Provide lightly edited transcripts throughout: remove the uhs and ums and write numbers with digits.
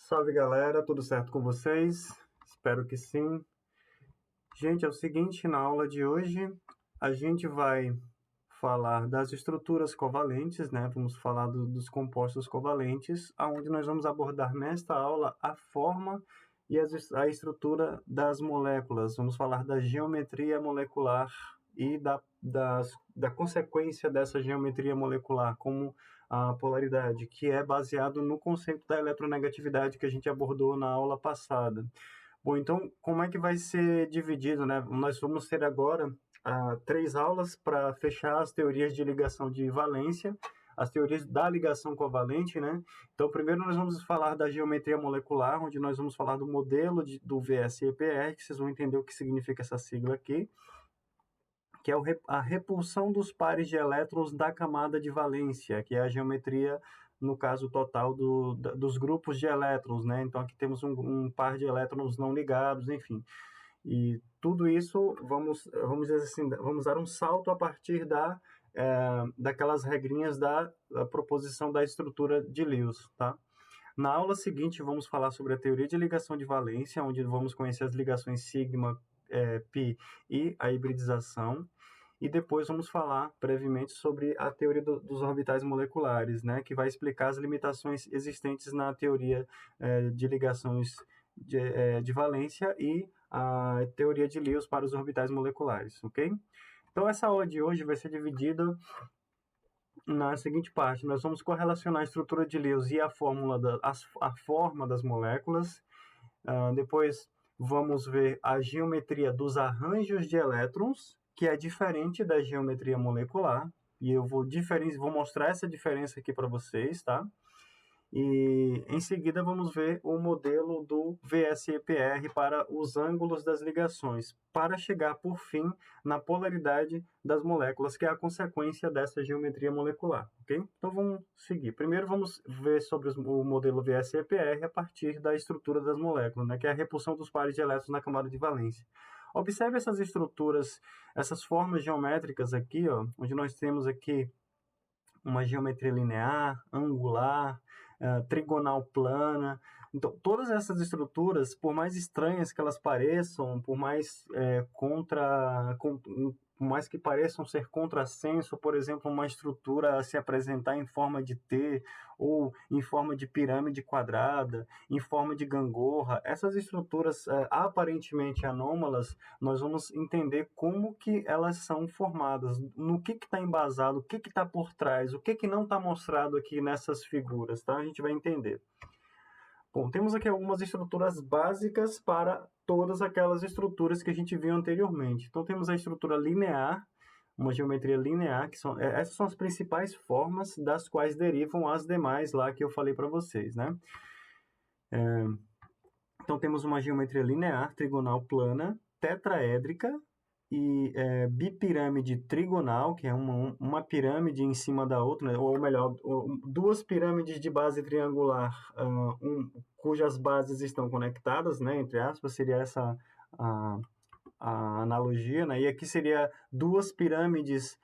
Salve galera, tudo certo com vocês? Espero que sim. Gente, é o seguinte, na aula de hoje a gente vai falar das estruturas covalentes, né? Vamos falar dos compostos covalentes, onde nós vamos abordar nesta aula a forma e a estrutura das moléculas. Vamos falar da geometria molecular e da consequência dessa geometria molecular, como a polaridade, que é baseado no conceito da eletronegatividade que a gente abordou na aula passada. Bom, então, como é que vai ser dividido, né? Nós vamos ter agora 3 aulas para fechar as teorias de ligação de valência, as teorias da ligação covalente, né? Então, primeiro nós vamos falar da geometria molecular, onde nós vamos falar do modelo do VSEPR, que vocês vão entender o que significa essa sigla aqui, que é a repulsão dos pares de elétrons da camada de valência, que é a geometria, no caso total, dos grupos de elétrons, né? Então, aqui temos um par de elétrons não ligados, enfim. E tudo isso, vamos dizer assim, vamos dar um salto a partir daquelas regrinhas da proposição da estrutura de Lewis, tá? Na aula seguinte, vamos falar sobre a teoria de ligação de valência, onde vamos conhecer as ligações sigma, π e a hibridização. E depois vamos falar brevemente sobre a teoria dos orbitais moleculares, né, que vai explicar as limitações existentes na teoria de ligações de valência e a teoria de Lewis para os orbitais moleculares, ok? Então, essa aula de hoje vai ser dividida na seguinte parte: nós vamos correlacionar a estrutura de Lewis e a forma das moléculas. Depois vamos ver a geometria dos arranjos de elétrons, que é diferente da geometria molecular, e eu vou mostrar essa diferença aqui para vocês, tá? E em seguida vamos ver o modelo do VSEPR para os ângulos das ligações, para chegar por fim na polaridade das moléculas, que é a consequência dessa geometria molecular, ok? Então vamos seguir. Primeiro vamos ver sobre o modelo VSEPR a partir da estrutura das moléculas, né, que é a repulsão dos pares de elétrons na camada de valência. Observe essas estruturas, essas formas geométricas aqui, ó, onde nós temos aqui uma geometria linear, angular, trigonal plana. Então, todas essas estruturas, por mais estranhas que elas pareçam, por mais que pareçam ser contrassenso, por exemplo, uma estrutura se apresentar em forma de T, ou em forma de pirâmide quadrada, em forma de gangorra, essas estruturas aparentemente anômalas, nós vamos entender como que elas são formadas, no que está embasado, o que está por trás, o que não está mostrado aqui nessas figuras, tá? A gente vai entender. Bom, temos aqui algumas estruturas básicas para todas aquelas estruturas que a gente viu anteriormente. Então, temos a estrutura linear, uma geometria linear, essas são as principais formas das quais derivam as demais lá que eu falei para vocês, né? Então, temos uma geometria linear, trigonal plana, tetraédrica e bipirâmide trigonal, que é uma pirâmide em cima da outra, né? Ou melhor, duas pirâmides de base triangular, cujas bases estão conectadas, né, entre aspas, seria essa a analogia, né? E aqui seria duas pirâmides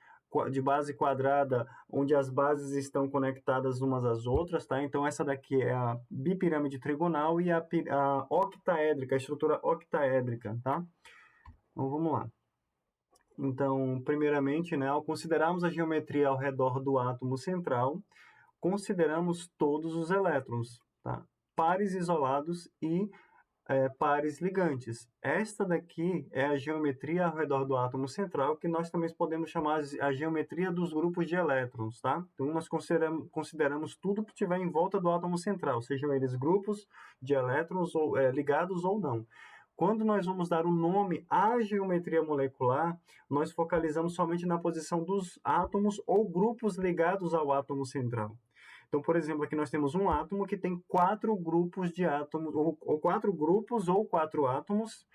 de base quadrada, onde as bases estão conectadas umas às outras, tá? Então, essa daqui é a bipirâmide trigonal e a octaédrica, a estrutura octaédrica, tá? Então, vamos lá. Então, primeiramente, né, ao considerarmos a geometria ao redor do átomo central, consideramos todos os elétrons, tá? Pares isolados e pares ligantes. Esta daqui é a geometria ao redor do átomo central, que nós também podemos chamar a geometria dos grupos de elétrons, tá? Então, nós consideramos tudo que estiver em volta do átomo central, sejam eles grupos de elétrons ligados ou não. Quando nós vamos dar o nome à geometria molecular, nós focalizamos somente na posição dos átomos ou grupos ligados ao átomo central. Então, por exemplo, aqui nós temos um átomo que tem 4 grupos de átomos, ou 4 grupos ou 4 átomos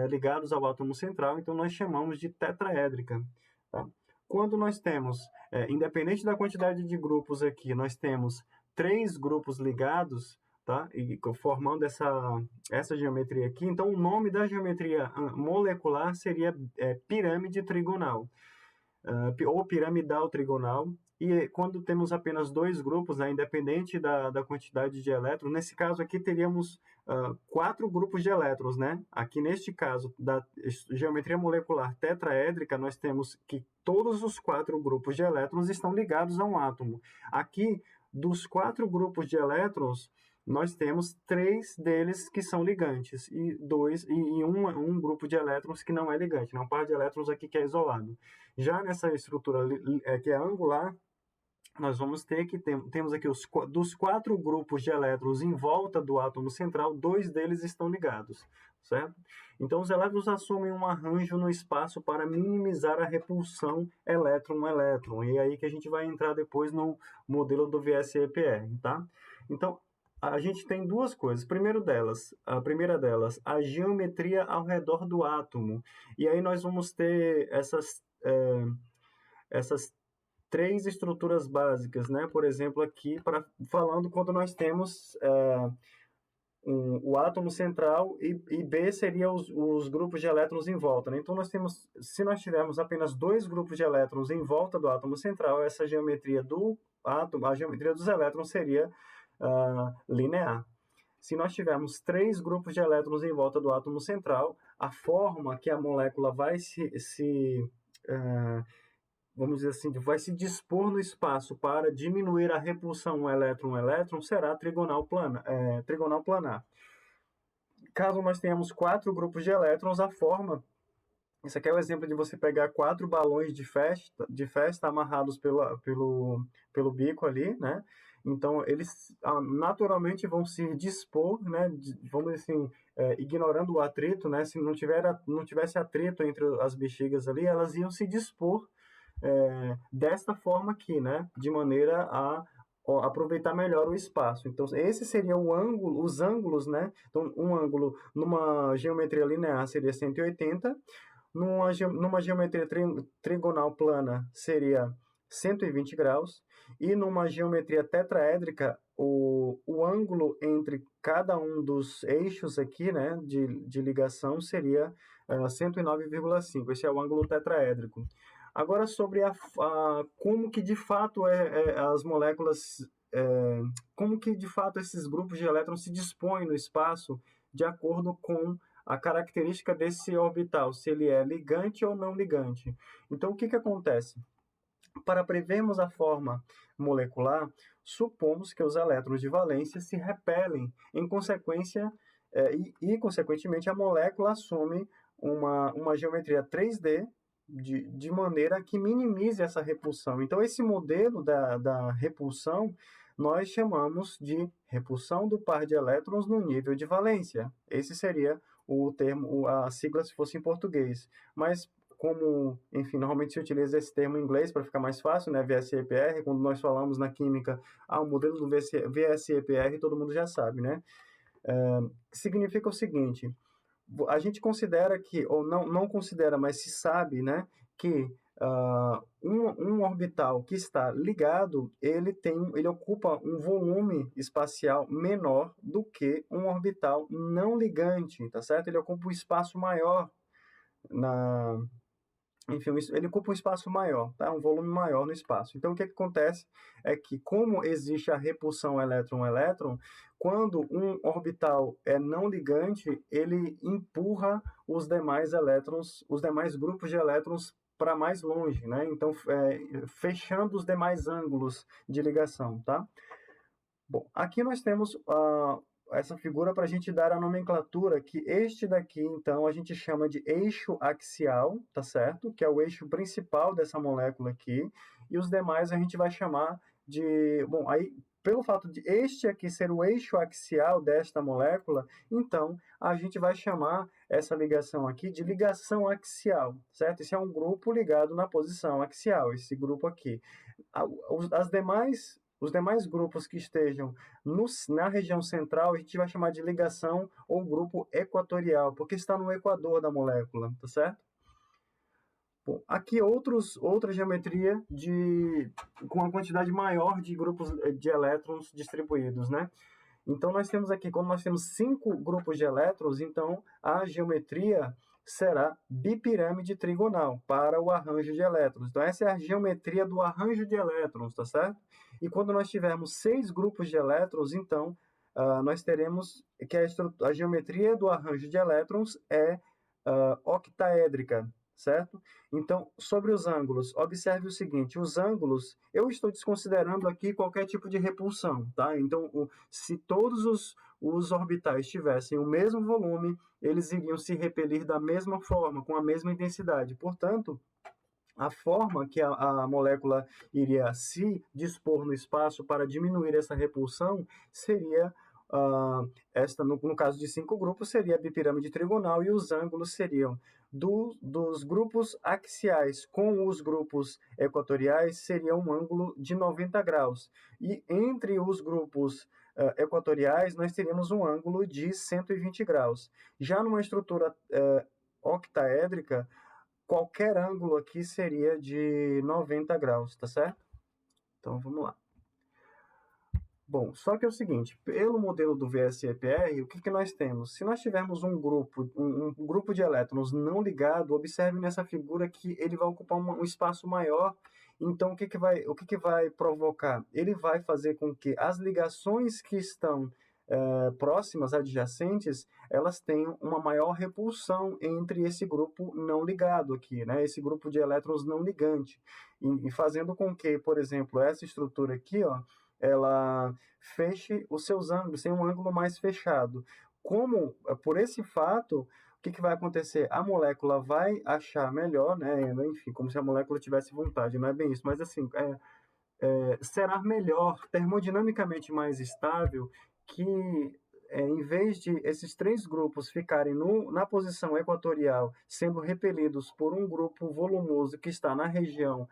ligados ao átomo central, então nós chamamos de tetraédrica. Tá? Quando nós temos, independente da quantidade de grupos aqui, nós temos 3 grupos ligados, tá? E formando essa geometria aqui, então o nome da geometria molecular seria pirâmide trigonal, ou piramidal trigonal, E quando temos apenas dois grupos, né, independente da quantidade de elétrons, nesse caso aqui teríamos quatro grupos de elétrons, né? Aqui neste caso da geometria molecular tetraédrica, nós temos que todos os quatro grupos de elétrons estão ligados a um átomo. Aqui, dos quatro grupos de elétrons, nós temos três deles que são ligantes e um grupo de elétrons que não é ligante, né? Um par de elétrons aqui que é isolado. Já nessa estrutura que é angular, nós vamos ter que temos aqui dos quatro grupos de elétrons em volta do átomo central, dois deles estão ligados, certo? Então, os elétrons assumem um arranjo no espaço para minimizar a repulsão elétron-elétron, e é aí que a gente vai entrar depois no modelo do VSEPR, tá? Então, a gente tem duas coisas. A primeira delas, a geometria ao redor do átomo, e aí nós vamos ter essas três estruturas básicas, né? Por exemplo, aqui falando quando nós temos o átomo central e B seria os grupos de elétrons em volta, né? Então se nós tivermos apenas dois grupos de elétrons em volta do átomo central, essa geometria do átomo, a geometria dos elétrons seria linear. Se nós tivermos três grupos de elétrons em volta do átomo central, a forma que a molécula vai vamos dizer assim, vai se dispor no espaço para diminuir a repulsão elétron-elétron será trigonal planar. Caso nós tenhamos quatro grupos de elétrons, a forma... Isso aqui é o exemplo de você pegar quatro balões de festa amarrados pelo bico ali, né? Então, eles naturalmente vão se dispor, né? Vamos dizer assim, ignorando o atrito, né? Se não tivesse atrito entre as bexigas ali, elas iam se dispor desta forma aqui, né? De maneira a aproveitar melhor o espaço. Então, esse seria os ângulos, né? Então, um ângulo numa geometria linear seria 180, numa geometria trigonal plana seria 120 graus, e numa geometria tetraédrica, o ângulo entre cada um dos eixos aqui, né, de ligação seria 109,5. Esse é o ângulo tetraédrico. Agora, sobre como que de fato as moléculas, como que de fato esses grupos de elétrons se dispõem no espaço de acordo com a característica desse orbital, se ele é ligante ou não ligante. Então, o que acontece? Para prevermos a forma molecular, supomos que os elétrons de valência se repelem, em consequência, consequentemente, a molécula assume uma geometria 3D de maneira que minimize essa repulsão. Então, esse modelo da repulsão nós chamamos de repulsão do par de elétrons no nível de valência. Esse seria o termo, a sigla se fosse em português. Mas como, enfim, normalmente se utiliza esse termo em inglês para ficar mais fácil, né? VSEPR, quando nós falamos na química, o modelo do VSEPR, todo mundo já sabe, né? Significa o seguinte: a gente considera que, ou não considera, mas se sabe, né, que um orbital que está ligado, ele ocupa um volume espacial menor do que um orbital não ligante, tá certo? Ele ocupa um espaço maior enfim, ele ocupa um espaço maior, tá? Um volume maior no espaço. Então, o que acontece é que, como existe a repulsão elétron-elétron, quando um orbital é não ligante, ele empurra os demais elétrons, os demais grupos de elétrons para mais longe, né? Então, fechando os demais ângulos de ligação, tá? Bom, aqui nós temos essa figura para a gente dar a nomenclatura que este daqui, então, a gente chama de eixo axial, tá certo? Que é o eixo principal dessa molécula aqui, e os demais a gente vai chamar de... Bom, aí, pelo fato de este aqui ser o eixo axial desta molécula, então, a gente vai chamar essa ligação aqui de ligação axial, certo? Esse é um grupo ligado na posição axial, esse grupo aqui. Os demais grupos que estejam na região central, a gente vai chamar de ligação ou grupo equatorial, porque está no equador da molécula, tá certo? Bom, aqui outra geometria com uma quantidade maior de grupos de elétrons distribuídos, né? Então, nós temos aqui, quando nós temos 5 grupos de elétrons, então a geometria será bipirâmide trigonal para o arranjo de elétrons. Então, essa é a geometria do arranjo de elétrons, tá certo? E quando nós tivermos 6 grupos de elétrons, então, nós teremos que a geometria do arranjo de elétrons é octaédrica, certo? Então, sobre os ângulos, observe o seguinte, os ângulos, eu estou desconsiderando aqui qualquer tipo de repulsão, tá? Então, se todos os orbitais tivessem o mesmo volume, eles iriam se repelir da mesma forma, com a mesma intensidade. Portanto, a forma que a molécula iria se dispor no espaço para diminuir essa repulsão seria no caso de 5 grupos, seria a bipirâmide trigonal e os ângulos seriam dos grupos axiais com os grupos equatoriais seria um ângulo de 90 graus. E entre os grupos equatoriais, nós teríamos um ângulo de 120 graus. Já numa estrutura octaédrica, qualquer ângulo aqui seria de 90 graus, tá certo? Então, vamos lá. Bom, só que é o seguinte, pelo modelo do VSEPR, o que nós temos? Se nós tivermos um grupo de elétrons não ligado, observe nessa figura que ele vai ocupar um espaço maior. Então, o que vai provocar? Ele vai fazer com que as ligações que estão próximas, adjacentes, elas tenham uma maior repulsão entre esse grupo não ligado aqui, né? Esse grupo de elétrons não ligante. E fazendo com que, por exemplo, essa estrutura aqui, ó, ela feche os seus ângulos, tem um ângulo mais fechado. Por esse fato, o que vai acontecer? A molécula vai achar melhor, né? Enfim, como se a molécula tivesse vontade, não é bem isso, mas assim, será melhor, termodinamicamente mais estável, que em vez de esses 3 grupos ficarem na posição equatorial, sendo repelidos por um grupo volumoso que está na região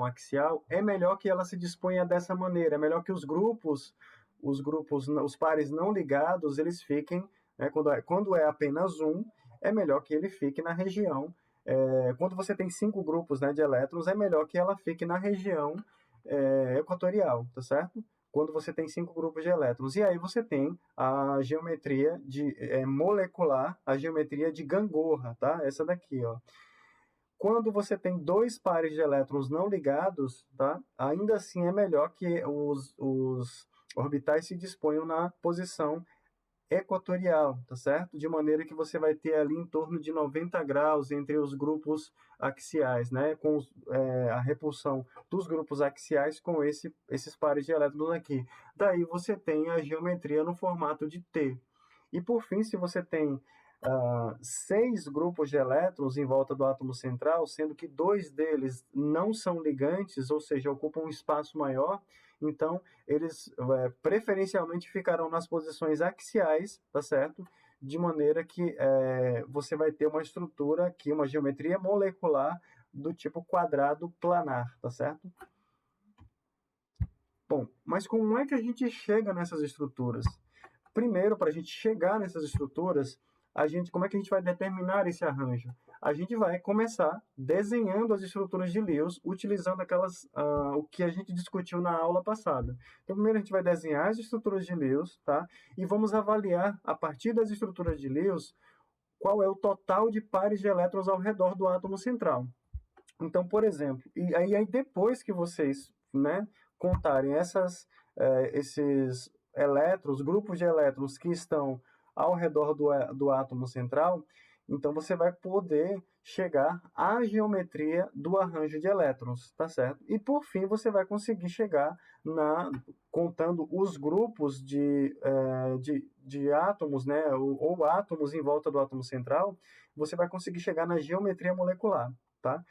axial, é melhor que ela se disponha dessa maneira, é melhor que os pares não ligados, eles fiquem, né, quando é apenas um, é melhor que ele fique na região, quando você tem 5 grupos, né, de elétrons, é melhor que ela fique na região equatorial, tá certo? Quando você tem 5 grupos de elétrons. E aí você tem a geometria molecular, a geometria de gangorra, tá? Essa daqui, ó. Quando você tem 2 pares de elétrons não ligados, tá? Ainda assim é melhor que os orbitais se disponham na posição equatorial, tá certo? De maneira que você vai ter ali em torno de 90 graus entre os grupos axiais, né? Com a repulsão dos grupos axiais com esses pares de elétrons aqui. Daí você tem a geometria no formato de T. E por fim, se você tem 6 grupos de elétrons em volta do átomo central, sendo que 2 deles não são ligantes, ou seja, ocupam um espaço maior, então eles preferencialmente ficarão nas posições axiais, tá certo? De maneira que você vai ter uma estrutura aqui, uma geometria molecular do tipo quadrado planar, tá certo? Bom, mas como é que a gente chega nessas estruturas? Primeiro, para a gente chegar nessas estruturas, como é que a gente vai determinar esse arranjo? A gente vai começar desenhando as estruturas de Lewis, utilizando o que a gente discutiu na aula passada. Então, primeiro a gente vai desenhar as estruturas de Lewis, tá? E vamos avaliar, a partir das estruturas de Lewis, qual é o total de pares de elétrons ao redor do átomo central. Então, por exemplo, e aí depois que vocês, né, contarem esses elétrons, grupos de elétrons que estão ao redor do átomo central, então você vai poder chegar à geometria do arranjo de elétrons, tá certo? E por fim você vai conseguir chegar contando os grupos de átomos, né, ou átomos em volta do átomo central, você vai conseguir chegar na geometria molecular, tá?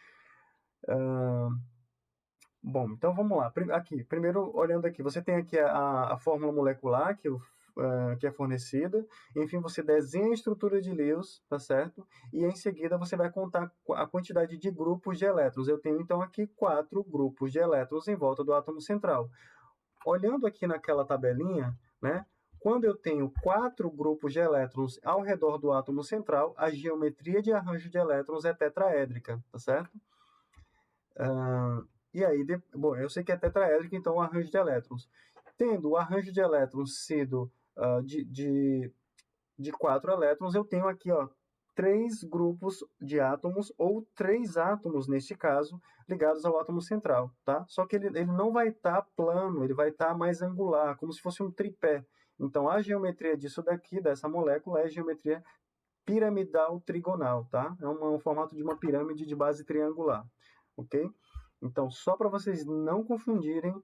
Bom, então vamos lá. Aqui, primeiro olhando aqui, você tem aqui a fórmula molecular que é fornecida. Enfim, você desenha a estrutura de Lewis, tá certo? E em seguida você vai contar a quantidade de grupos de elétrons. Eu tenho então aqui 4 grupos de elétrons em volta do átomo central. Olhando aqui naquela tabelinha, né? Quando eu tenho 4 grupos de elétrons ao redor do átomo central, a geometria de arranjo de elétrons é tetraédrica, tá certo? E aí, bom, eu sei que é tetraédrico, então o arranjo de elétrons. Tendo o arranjo de elétrons sido de 4 elétrons, eu tenho aqui, ó, 3 grupos de átomos, ou 3 átomos, neste caso, ligados ao átomo central, tá? Só que ele não vai estar plano, ele vai estar mais angular, como se fosse um tripé. Então, a geometria disso daqui, dessa molécula, é geometria piramidal trigonal, tá? É um formato de uma pirâmide de base triangular, ok? Então, só para vocês não confundirem,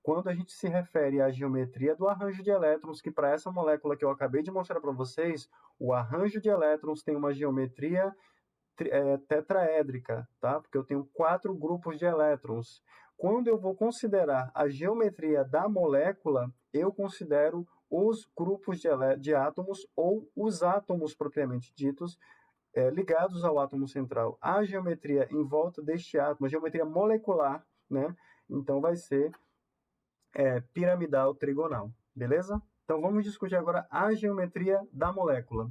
quando a gente se refere à geometria do arranjo de elétrons, que para essa molécula que eu acabei de mostrar para vocês, o arranjo de elétrons tem uma geometria tetraédrica, tá? Porque eu tenho 4 grupos de elétrons. Quando eu vou considerar a geometria da molécula, eu considero os grupos de átomos ou os átomos propriamente ditos, ligados ao átomo central. A geometria em volta deste átomo, a geometria molecular, né? Então vai ser piramidal trigonal, beleza? Então vamos discutir agora a geometria da molécula.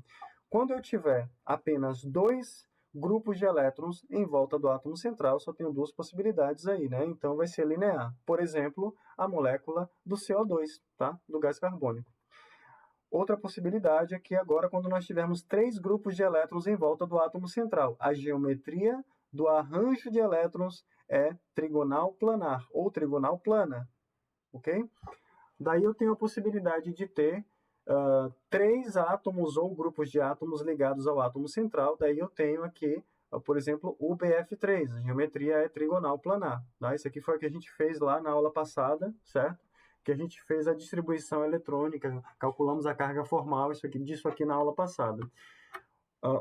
Quando eu tiver apenas 2 grupos de elétrons em volta do átomo central, só tenho 2 possibilidades aí, né? Então vai ser linear. Por exemplo, a molécula do CO2, tá? Do gás carbônico. Outra possibilidade é que agora, quando nós tivermos 3 grupos de elétrons em volta do átomo central, a geometria do arranjo de elétrons é trigonal planar ou trigonal plana, ok? Daí eu tenho a possibilidade de ter 3 átomos ou grupos de átomos ligados ao átomo central. Daí eu tenho aqui, por exemplo, o BF3, a geometria é trigonal planar. Tá? Isso aqui foi o que a gente fez lá na aula passada, certo? Que a gente fez a distribuição eletrônica, calculamos a carga formal disso aqui na aula passada.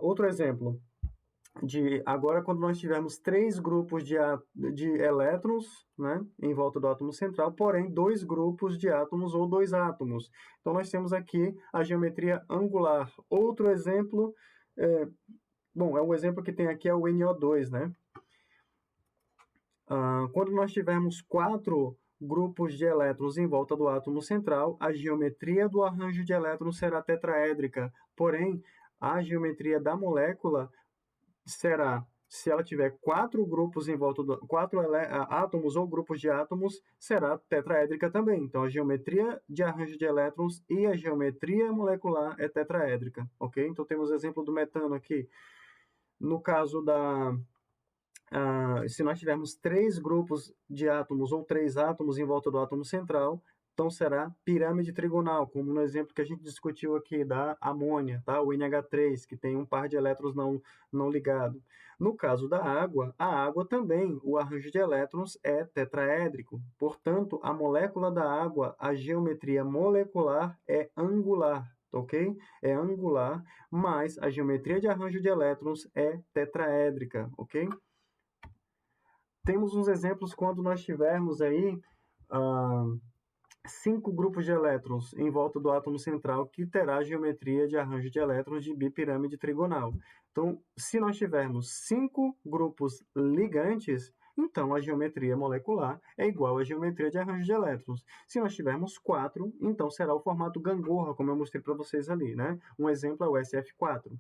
Outro exemplo, agora, quando nós tivermos 3 grupos de elétrons, né, em volta do átomo central, porém 2 grupos de átomos ou 2 átomos. Então, nós temos aqui a geometria angular. Outro exemplo, o exemplo que tem aqui é o NO2, né? Quando nós tivermos 4 grupos de elétrons em volta do átomo central, a geometria do arranjo de elétrons será tetraédrica, porém, a geometria da molécula será, se ela tiver 4 grupos em volta do 4 átomos ou grupos de átomos, será tetraédrica também. Então, a geometria de arranjo de elétrons e a geometria molecular é tetraédrica, ok? Então, temos o exemplo do metano aqui. No caso se nós tivermos 3 grupos de átomos ou 3 átomos em volta do átomo central, então será pirâmide trigonal, como no exemplo que a gente discutiu aqui da amônia, tá? O NH3, que tem um par de elétrons não ligado. No caso da água, a água também, o arranjo de elétrons é tetraédrico. Portanto, a molécula da água, a geometria molecular é angular, ok? É angular, mas a geometria de arranjo de elétrons é tetraédrica, ok? Temos uns exemplos quando nós tivermos aí 5 grupos de elétrons em volta do átomo central, que terá geometria de arranjo de elétrons de bipirâmide trigonal. Então, se nós tivermos 5 grupos ligantes, então a geometria molecular é igual à geometria de arranjo de elétrons. Se nós tivermos 4, então será o formato gangorra, como eu mostrei para vocês ali, né? Um exemplo é o SF4.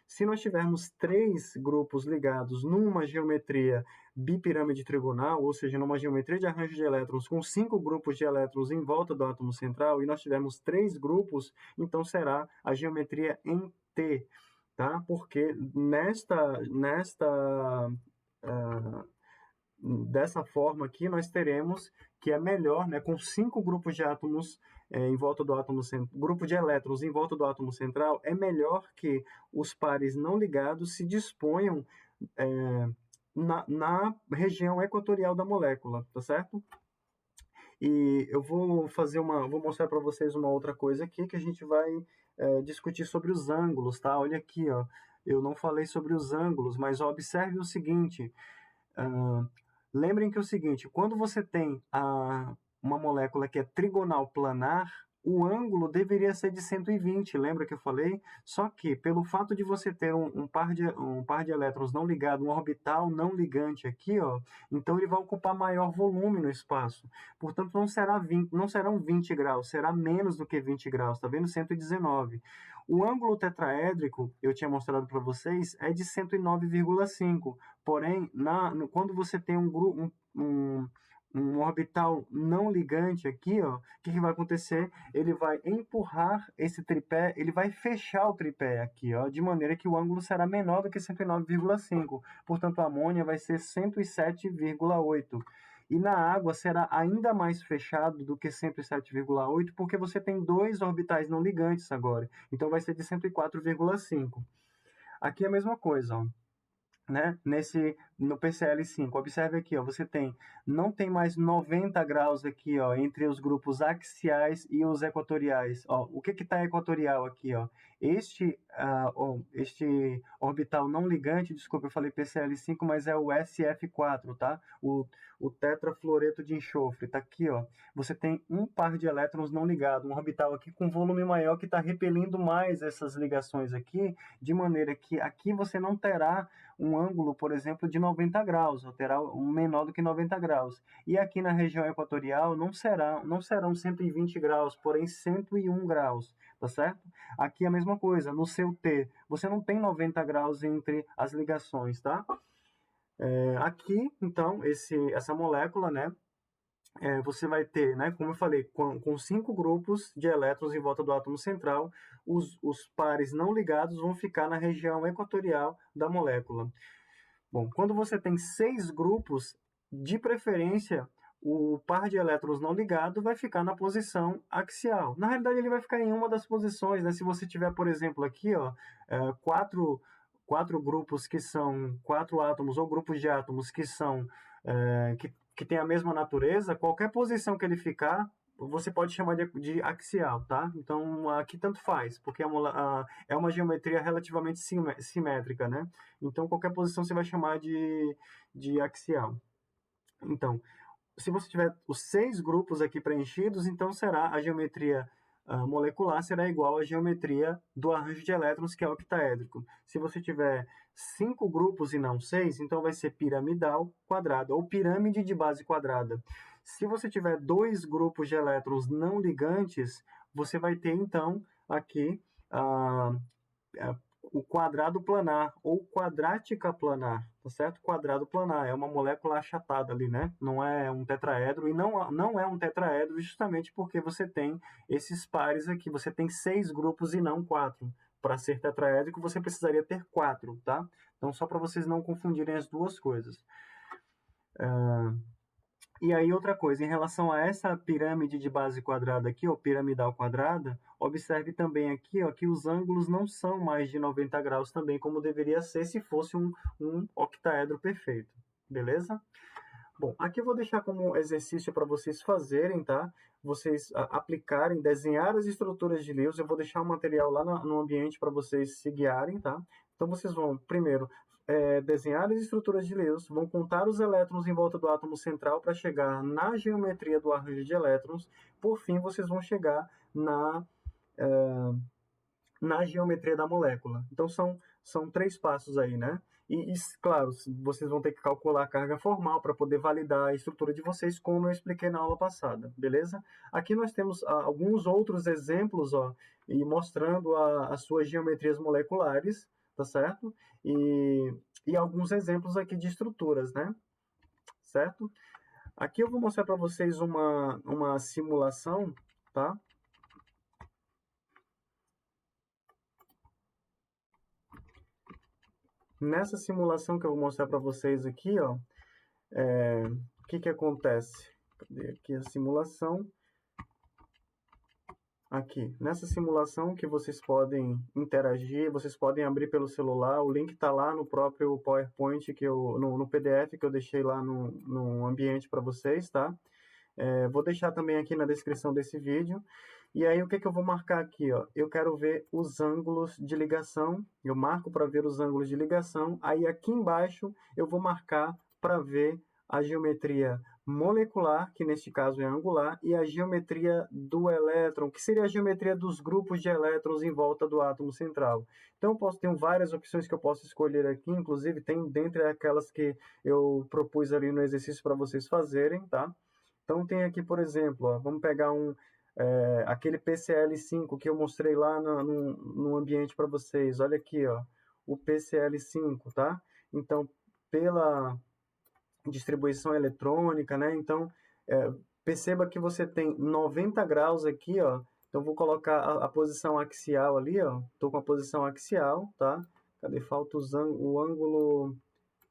Se nós tivermos 3 grupos ligados numa geometria bipirâmide trigonal, ou seja, numa geometria de arranjo de elétrons com 5 grupos de elétrons em volta do átomo central, e nós tivermos 3 grupos, então será a geometria em T, tá? Porque dessa forma aqui, nós teremos que é melhor, né, com 5 grupos de átomos em volta do átomo grupo de elétrons em volta do átomo central, é melhor que os pares não ligados se disponham na região equatorial da molécula, tá certo? E eu vou mostrar para vocês uma outra coisa aqui que a gente vai discutir sobre os ângulos, tá? Olha aqui, ó. Eu não falei sobre os ângulos, mas ó, observe o seguinte. Lembrem que é o seguinte, quando você tem uma molécula que é trigonal planar, o ângulo deveria ser de 120, lembra que eu falei? Só que, pelo fato de você ter um par de elétrons não ligado, um orbital não ligante aqui, ó, então ele vai ocupar maior volume no espaço. Portanto, não serão 20 graus, será menos do que 20 graus, tá vendo? 119. O ângulo tetraédrico, eu tinha mostrado para vocês, é de 109,5. Porém, quando você tem um orbital não ligante aqui, ó, o que vai acontecer? Ele vai empurrar esse tripé, ele vai fechar o tripé aqui, ó, de maneira que o ângulo será menor do que 109,5. Portanto, a amônia vai ser 107,8. E na água será ainda mais fechado do que 107,8, porque você tem dois orbitais não ligantes agora. Então, vai ser de 104,5. Aqui é a mesma coisa, ó, né? No PCl5, observe aqui, ó, não tem mais 90 graus aqui, ó, entre os grupos axiais e os equatoriais. Ó, o que está equatorial aqui, ó? Este orbital não ligante, desculpa, eu falei PCl5, mas é o SF4, tá? O tetrafluoreto de enxofre, tá aqui, ó. Você tem um par de elétrons não ligado, um orbital aqui com volume maior que está repelindo mais essas ligações aqui, de maneira que aqui você não terá um ângulo, por exemplo, de 90 graus, ou terá um menor do que 90 graus. E aqui na região equatorial não serão 120 graus, porém 101 graus, tá certo? Aqui a mesma coisa, no seu T, você não tem 90 graus entre as ligações, tá? Aqui, então, essa molécula, né, você vai ter, né, como eu falei, com 5 grupos de elétrons em volta do átomo central, os pares não ligados vão ficar na região equatorial da molécula. Bom, quando você tem 6 grupos, de preferência, o par de elétrons não ligado vai ficar na posição axial. Na realidade, ele vai ficar em uma das posições, né? Se você tiver, por exemplo, aqui, ó, quatro grupos que são 4 átomos ou grupos de átomos que são que tem a mesma natureza, qualquer posição que ele ficar, você pode chamar de axial, tá? Então, aqui tanto faz, porque é uma geometria relativamente simétrica, né? Então, qualquer posição você vai chamar de axial. Então, se você tiver os 6 grupos aqui preenchidos, então será a geometria molecular será igual à geometria do arranjo de elétrons, que é octaédrico. Se você tiver 5 grupos e não 6, então vai ser piramidal quadrada, ou pirâmide de base quadrada. Se você tiver 2 grupos de elétrons não ligantes, você vai ter, então, aqui o quadrado planar, ou quadrática planar, tá certo? Quadrado planar, é uma molécula achatada ali, né? Não é um tetraedro, e não é um tetraedro justamente porque você tem esses pares aqui, você tem 6 grupos e não 4. Para ser tetraédrico, você precisaria ter 4, tá? Então, só para vocês não confundirem as duas coisas. E aí, outra coisa, em relação a essa pirâmide de base quadrada aqui, ou piramidal quadrada, observe também aqui, ó, que os ângulos não são mais de 90 graus também, como deveria ser se fosse um octaedro perfeito. Beleza? Bom, aqui eu vou deixar como exercício para vocês fazerem, tá? Vocês aplicarem, desenhar as estruturas de Lewis. Eu vou deixar o material lá no ambiente para vocês se guiarem, tá? Então, vocês vão, primeiro, desenhar as estruturas de Lewis, vão contar os elétrons em volta do átomo central para chegar na geometria do arranjo de elétrons. Por fim, vocês vão chegar na geometria da molécula. Então, são 3 passos aí, né? E, claro, vocês vão ter que calcular a carga formal para poder validar a estrutura de vocês, como eu expliquei na aula passada, beleza? Aqui nós temos alguns outros exemplos, ó, e mostrando as suas geometrias moleculares, tá certo? E alguns exemplos aqui de estruturas, né? Certo? Aqui eu vou mostrar para vocês uma simulação, tá? Nessa simulação que eu vou mostrar para vocês aqui, ó, o que acontece? Cadê aqui a simulação? Aqui, nessa simulação que vocês podem interagir, vocês podem abrir pelo celular, o link está lá no próprio PowerPoint, no PDF que eu deixei lá no ambiente para vocês, tá? Vou deixar também aqui na descrição desse vídeo. E aí, o que eu vou marcar aqui? Ó? Eu quero ver os ângulos de ligação. Eu marco para ver os ângulos de ligação. Aí, aqui embaixo, eu vou marcar para ver a geometria molecular, que neste caso é angular, e a geometria do elétron, que seria a geometria dos grupos de elétrons em volta do átomo central. Então, tenho várias opções que eu posso escolher aqui, inclusive tem dentre aquelas que eu propus ali no exercício para vocês fazerem, tá? Então, tem aqui, por exemplo, ó, vamos pegar aquele PCl5 que eu mostrei lá no ambiente para vocês. Olha aqui, ó, o PCl5, tá? Então, pela distribuição eletrônica, né? Então, Perceba que você tem 90 graus aqui, ó. Então, vou colocar a posição axial ali, ó. Estou com a posição axial, tá? Cadê? Falta o ângulo...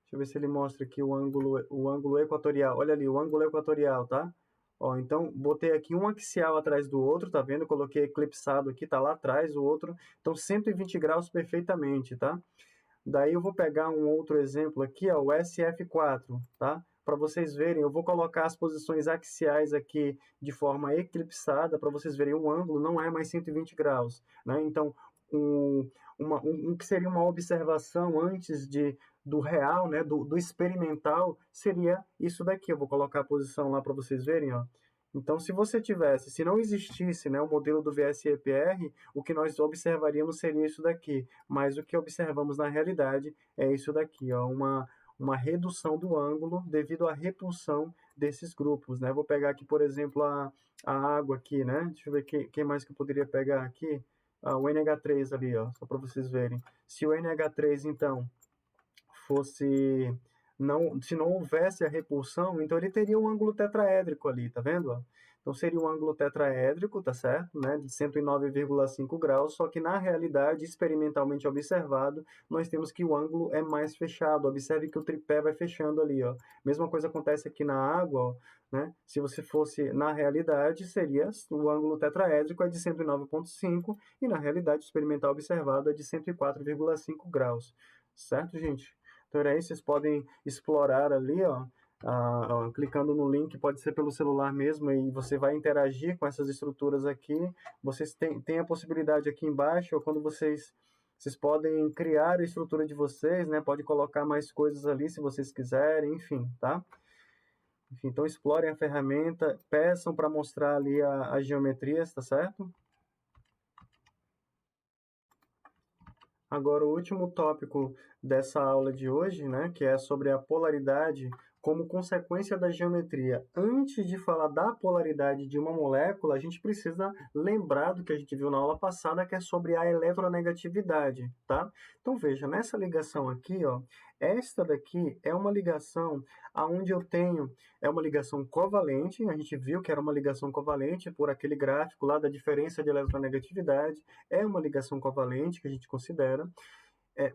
Deixa eu ver se ele mostra aqui o ângulo equatorial. Olha ali, o ângulo equatorial, tá? Ó, então, botei aqui um axial atrás do outro, tá vendo? Coloquei eclipsado aqui, tá lá atrás o outro. Então, 120 graus perfeitamente, tá? Daí eu vou pegar um outro exemplo aqui, ó, o SF4, tá? Para vocês verem, eu vou colocar as posições axiais aqui de forma eclipsada, para vocês verem o ângulo não é mais 120 graus, né? Então, que seria uma observação antes do real, né, do experimental, seria isso daqui. Eu vou colocar a posição lá para vocês verem, ó. Então, se não existisse, né, o modelo do VSEPR, o que nós observaríamos seria isso daqui. Mas o que observamos na realidade é isso daqui, ó, uma redução do ângulo devido à repulsão desses grupos, né? Vou pegar aqui, por exemplo, a água aqui, né? Deixa eu ver quem mais que eu poderia pegar aqui. O NH3 ali, ó, só para vocês verem. Se o NH3, então, fosse... se não houvesse a repulsão, então ele teria um ângulo tetraédrico ali, tá vendo? Então seria um ângulo tetraédrico, tá certo? Né? De 109,5 graus, só que na realidade, experimentalmente observado, nós temos que o ângulo é mais fechado. Observe que o tripé vai fechando ali, ó. Mesma coisa acontece aqui na água, ó, né? Se você fosse na realidade, seria o ângulo tetraédrico é de 109,5 e na realidade experimental observado é de 104,5 graus. Certo, gente? Então, aí vocês podem explorar ali, ó, clicando no link, pode ser pelo celular mesmo, e você vai interagir com essas estruturas aqui. Vocês têm a possibilidade aqui embaixo, quando vocês podem criar a estrutura de vocês, né? Pode colocar mais coisas ali se vocês quiserem, enfim, tá? Enfim, então explorem a ferramenta, peçam para mostrar ali as geometrias, tá certo? Agora, o último tópico dessa aula de hoje, né, que é sobre a polaridade como consequência da geometria. Antes de falar da polaridade de uma molécula, a gente precisa lembrar do que a gente viu na aula passada, que é sobre a eletronegatividade, tá? Então, veja, nessa ligação aqui, ó, esta daqui é uma ligação aonde eu tenho, é uma ligação covalente, a gente viu que era uma ligação covalente por aquele gráfico lá da diferença de eletronegatividade, é uma ligação covalente que a gente considera,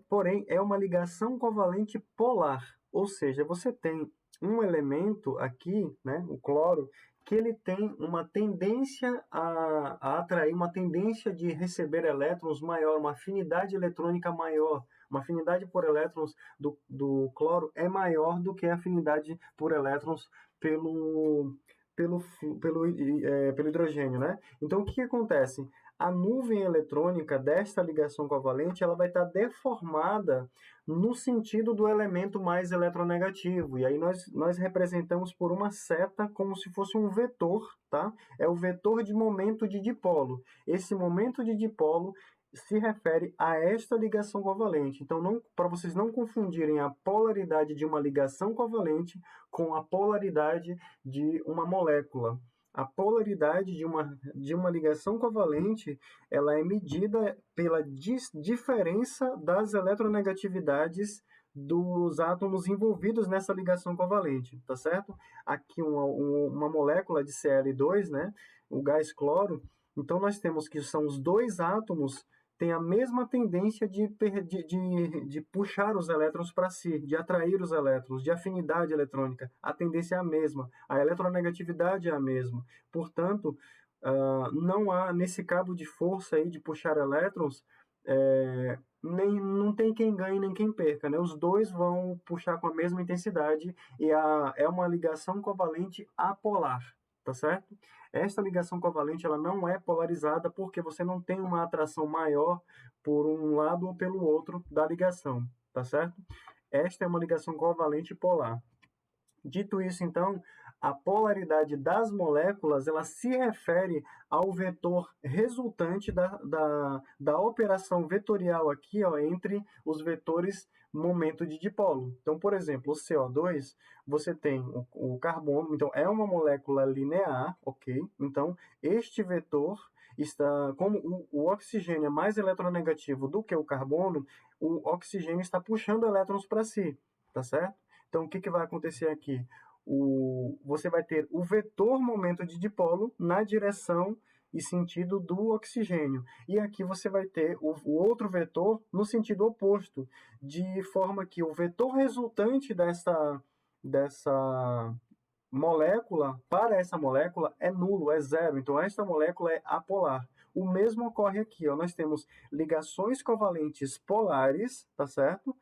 porém é uma ligação covalente polar, ou seja, você tem um elemento aqui, né, o cloro, que ele tem uma tendência a atrair, uma tendência de receber elétrons maior, uma afinidade eletrônica maior, uma afinidade por elétrons do cloro é maior do que a afinidade por elétrons pelo hidrogênio, né? Então, o que acontece? A nuvem eletrônica desta ligação covalente ela vai estar deformada no sentido do elemento mais eletronegativo. E aí nós representamos por uma seta como se fosse um vetor, tá? É o vetor de momento de dipolo. Esse momento de dipolo se refere a esta ligação covalente. Então, para vocês não confundirem a polaridade de uma ligação covalente com a polaridade de uma molécula. A polaridade de uma ligação covalente ela é medida pela diferença das eletronegatividades dos átomos envolvidos nessa ligação covalente, tá certo? Aqui uma molécula de Cl2, né? O gás cloro. Então, nós temos que são os dois átomos têm a mesma tendência de puxar os elétrons para si, de atrair os elétrons, de afinidade eletrônica. A tendência é a mesma, a eletronegatividade é a mesma. Portanto, não há, nesse cabo de força aí de puxar elétrons, não tem quem ganhe nem quem perca, né? Os dois vão puxar com a mesma intensidade e é uma ligação covalente apolar, tá certo? Esta ligação covalente ela não é polarizada porque você não tem uma atração maior por um lado ou pelo outro da ligação, tá certo? Esta é uma ligação covalente polar. Dito isso, então, a polaridade das moléculas ela se refere ao vetor resultante da operação vetorial aqui, ó, entre os vetores momento de dipolo. Então, por exemplo, o CO2, você tem o carbono, então é uma molécula linear, ok? Então, este vetor está, como o oxigênio é mais eletronegativo do que o carbono, o oxigênio está puxando elétrons para si, tá certo? Então, o que vai acontecer aqui? você vai ter o vetor momento de dipolo na direção e sentido do oxigênio. E aqui você vai ter o outro vetor no sentido oposto, de forma que o vetor resultante dessa molécula, para essa molécula, é nulo, é zero. Então, esta molécula é apolar. O mesmo ocorre aqui, ó. Nós temos ligações covalentes polares, tá certo?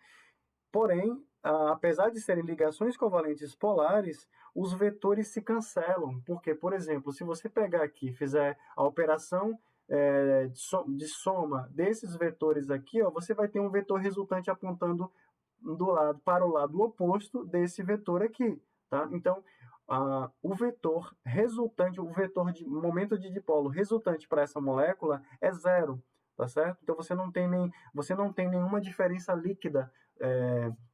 Porém, apesar de serem ligações covalentes polares, os vetores se cancelam. Porque, por exemplo, se você pegar aqui e fizer a operação de soma desses vetores aqui, ó, você vai ter um vetor resultante apontando para o lado oposto desse vetor aqui. Tá? Então, o vetor resultante, o vetor de momento de dipolo resultante para essa molécula é zero. Tá certo? Então, você não tem nenhuma diferença líquida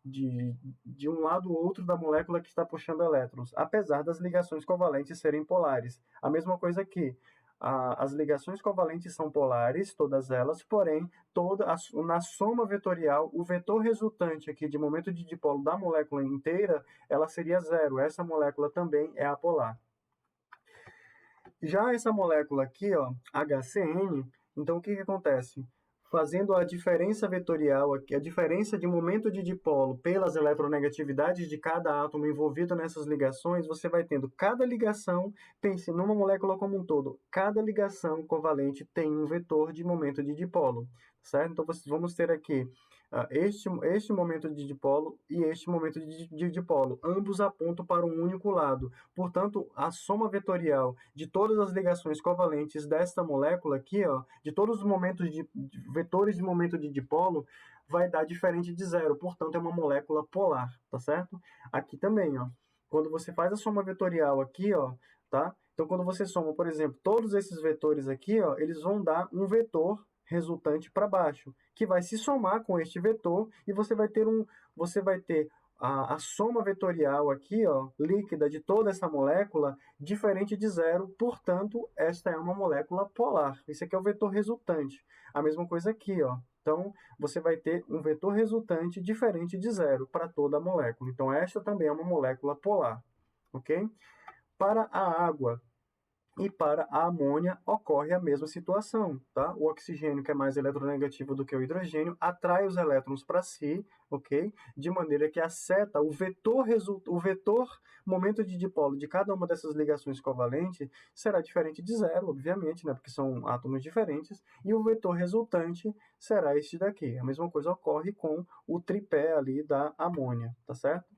de um lado ou outro da molécula que está puxando elétrons, apesar das ligações covalentes serem polares. A mesma coisa aqui. As ligações covalentes são polares, todas elas, porém, na soma vetorial, o vetor resultante aqui de momento de dipolo da molécula inteira, ela seria zero. Essa molécula também é apolar. Já essa molécula aqui, ó, HCN, então o que acontece? Fazendo a diferença vetorial aqui, a diferença de momento de dipolo pelas eletronegatividades de cada átomo envolvido nessas ligações, você vai tendo cada ligação, pense numa molécula como um todo, cada ligação covalente tem um vetor de momento de dipolo, certo? Então, vamos ter aqui este momento de dipolo e este momento de dipolo. Ambos apontam para um único lado. Portanto, a soma vetorial de todas as ligações covalentes desta molécula aqui, ó, de todos os momentos vetores de momento de dipolo, vai dar diferente de zero. Portanto, é uma molécula polar, tá certo? Aqui também, ó. Quando você faz a soma vetorial aqui, ó, tá? Então, quando você soma, por exemplo, todos esses vetores aqui, ó, eles vão dar um vetor resultante para baixo, que vai se somar com este vetor e você vai ter a soma vetorial aqui, ó, líquida de toda essa molécula diferente de zero, portanto, esta é uma molécula polar. Esse aqui é o vetor resultante. A mesma coisa aqui, ó. Então, você vai ter um vetor resultante diferente de zero para toda a molécula. Então, esta também é uma molécula polar, ok? Para a água e para a amônia ocorre a mesma situação, tá? O oxigênio, que é mais eletronegativo do que o hidrogênio, atrai os elétrons para si, ok? De maneira que a seta, o vetor momento de dipolo de cada uma dessas ligações covalentes será diferente de zero, obviamente, né? Porque são átomos diferentes, e o vetor resultante será este daqui. A mesma coisa ocorre com o tripé ali da amônia, tá certo?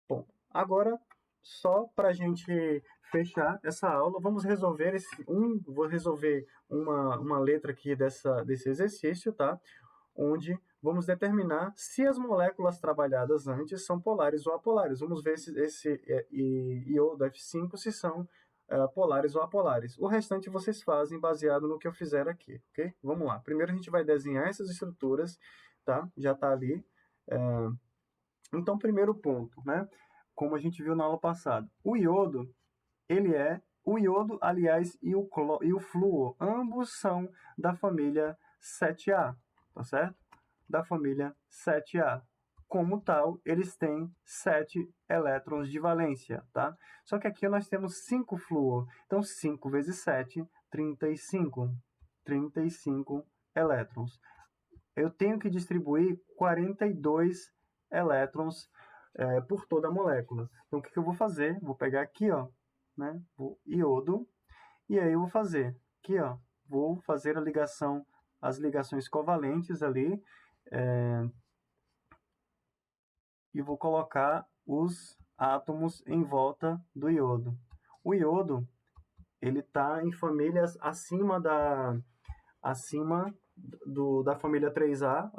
Bom, agora, só para a gente fechar essa aula, vamos resolver vou resolver uma letra aqui desse exercício, tá? Onde vamos determinar se as moléculas trabalhadas antes são polares ou apolares. Vamos ver esse iodo F5 se são polares ou apolares. O restante vocês fazem baseado no que eu fizer aqui, ok? Vamos lá. Primeiro a gente vai desenhar essas estruturas, tá? Já está ali. Então, primeiro ponto, né? Como a gente viu na aula passada, o iodo, aliás, e o flúor, ambos são da família 7A, tá certo? Da família 7A. Como tal, eles têm 7 elétrons de valência, tá? Só que aqui nós temos 5 flúor. Então, 5 vezes 7, 35. 35 elétrons. Eu tenho que distribuir 42 elétrons por toda a molécula. Então, o que eu vou fazer? Vou pegar aqui, ó, né, o iodo, e aí eu vou fazer aqui, ó, vou fazer as ligações covalentes ali, e vou colocar os átomos em volta do iodo. O iodo, ele está em famílias acima da família 3A,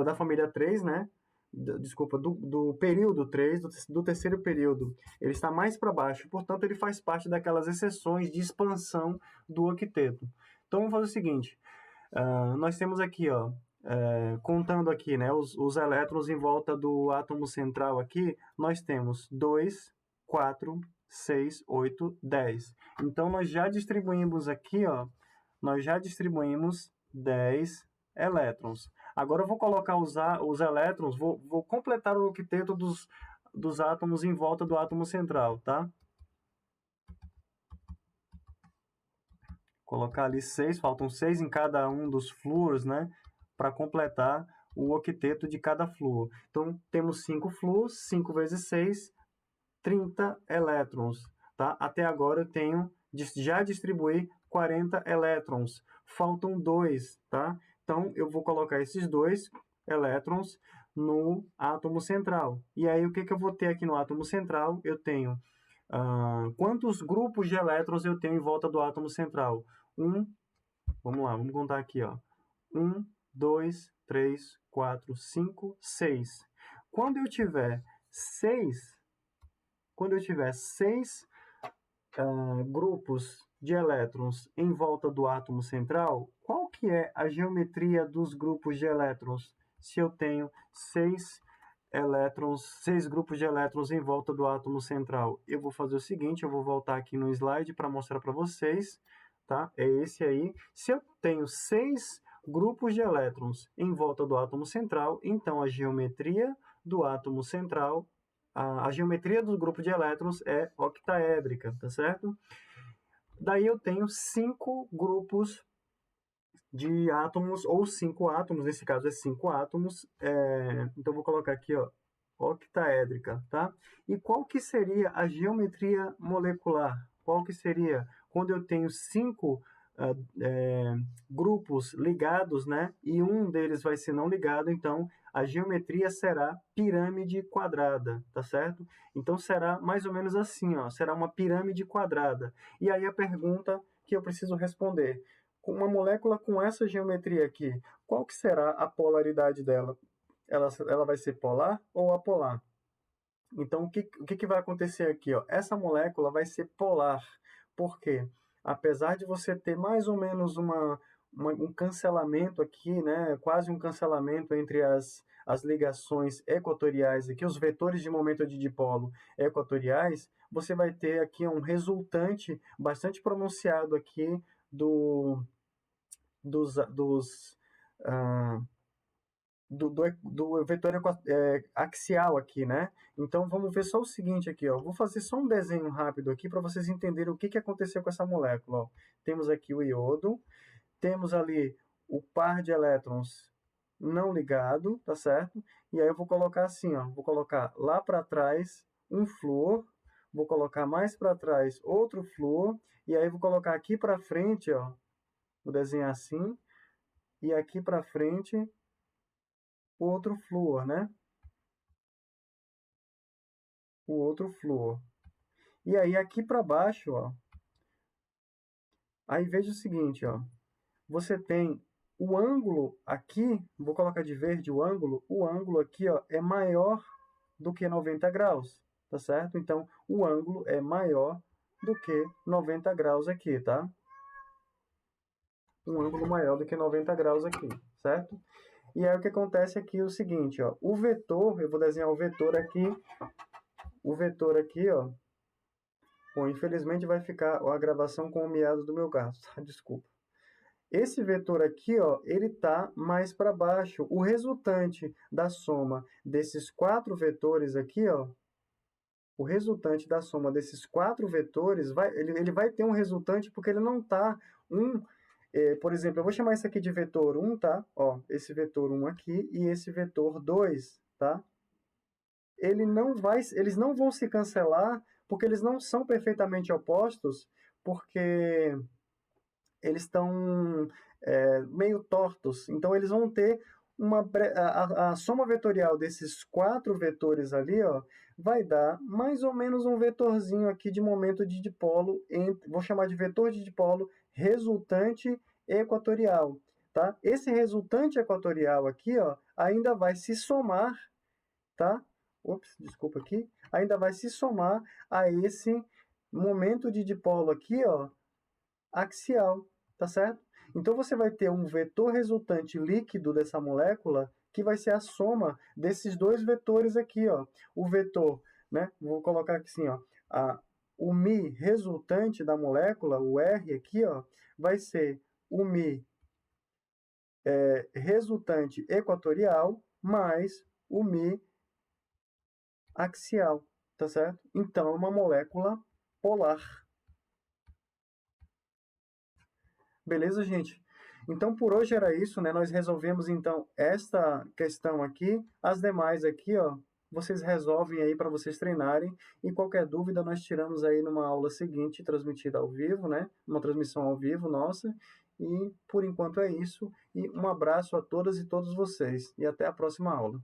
da família 3, né? Do período 3, do terceiro período. Ele está mais para baixo, portanto, ele faz parte daquelas exceções de expansão do octeto. Então, vamos fazer o seguinte, nós temos aqui, ó, contando aqui, né, os elétrons em volta do átomo central aqui, nós temos 2, 4, 6, 8, 10. Então, nós já distribuímos aqui, ó, 10 elétrons. Agora eu vou colocar os elétrons, vou completar o octeto dos átomos em volta do átomo central, tá? Colocar ali 6, faltam 6 em cada um dos flúors, né? Para completar o octeto de cada flúor. Então, temos 5 flúors, 5 vezes 6, 30 elétrons, tá? Até agora eu tenho, já distribuí 40 elétrons. Faltam 2, tá? Então, eu vou colocar esses 2 elétrons no átomo central. E aí, o que eu vou ter aqui no átomo central? Eu tenho quantos grupos de elétrons eu tenho em volta do átomo central? Vamos lá, vamos contar aqui, ó. 1, 2, 3, 4, 5, 6. Quando eu tiver 6 grupos de elétrons em volta do átomo central, qual que é a geometria dos grupos de elétrons? Se eu tenho 6 grupos de elétrons em volta do átomo central, eu vou fazer o seguinte, eu vou voltar aqui no slide para mostrar para vocês, tá? É esse aí. Se eu tenho 6 grupos de elétrons em volta do átomo central, então a geometria do átomo central, a geometria do grupo de elétrons é octaédrica, tá certo? Daí eu tenho 5 grupos de átomos, ou 5 átomos, nesse caso é 5 átomos, então vou colocar aqui, ó, octaédrica, tá? E qual que seria a geometria molecular? Qual que seria quando eu tenho 5 grupos ligados, né? E um deles vai ser não ligado, então a geometria será pirâmide quadrada, tá certo? Então será mais ou menos assim, ó, será uma pirâmide quadrada. E aí a pergunta que eu preciso responder: com uma molécula com essa geometria aqui, qual que será a polaridade dela? Ela vai ser polar ou apolar? Então, o que vai acontecer aqui? Ó? Essa molécula vai ser polar. Por quê? Apesar de você ter mais ou menos um cancelamento aqui, né? Quase um cancelamento entre as ligações equatoriais, aqui, os vetores de momento de dipolo equatoriais, você vai ter aqui um resultante bastante pronunciado aqui dos, dos, ah, do vetor axial aqui, né? Então vamos ver só o seguinte aqui, ó. Vou fazer só um desenho rápido aqui para vocês entenderem o que aconteceu com essa molécula. Ó. Temos aqui o iodo, temos ali o par de elétrons não ligado, tá certo? E aí eu vou colocar assim, ó. Vou colocar lá para trás um flúor, vou colocar mais para trás outro flúor, e aí vou colocar aqui para frente, ó. Vou desenhar assim, e aqui para frente o outro flúor, né? O outro flúor. E aí aqui para baixo, ó, aí veja o seguinte, ó, você tem o ângulo aqui, vou colocar de verde o ângulo aqui, ó, é maior do que 90 graus, tá certo? Então, o ângulo é maior do que 90 graus aqui, tá? Um ângulo maior do que 90 graus aqui, certo? E aí o que acontece aqui é o seguinte, ó, o vetor, eu vou desenhar o vetor aqui, ó. Bom, infelizmente vai ficar a gravação com o miado do meu gato, tá? Desculpa. Esse vetor aqui, ó, ele tá mais para baixo. O resultante da soma desses 4 vetores aqui, ó, o resultante da soma desses 4 vetores, ele vai ter um resultante porque ele não tá por exemplo, eu vou chamar isso aqui de vetor 1, tá? Ó, esse vetor 1 aqui e esse vetor 2, tá? Eles não vão se cancelar porque eles não são perfeitamente opostos, porque eles estão meio tortos. Então, eles vão ter a soma vetorial desses 4 vetores ali, ó, vai dar mais ou menos um vetorzinho aqui de momento de dipolo, vou chamar de vetor de dipolo resultante equatorial. Tá? Esse resultante equatorial aqui, ó, ainda vai se somar, tá? Desculpa aqui. Ainda vai se somar a esse momento de dipolo aqui, ó, axial, tá certo? Então você vai ter um vetor resultante líquido dessa molécula que vai ser a soma desses dois vetores aqui, ó. O vetor, né? Vou colocar aqui assim, ó, o μ resultante da molécula, o R aqui, ó, vai ser o μ resultante equatorial mais o μ axial, tá certo? Então, é uma molécula polar. Beleza, gente? Então, por hoje era isso, né? Nós resolvemos, então, esta questão aqui. As demais aqui, ó, vocês resolvem aí para vocês treinarem. E qualquer dúvida, nós tiramos aí numa aula seguinte, transmitida ao vivo, né? Uma transmissão ao vivo nossa. E, por enquanto, é isso. E um abraço a todas e todos vocês. E até a próxima aula.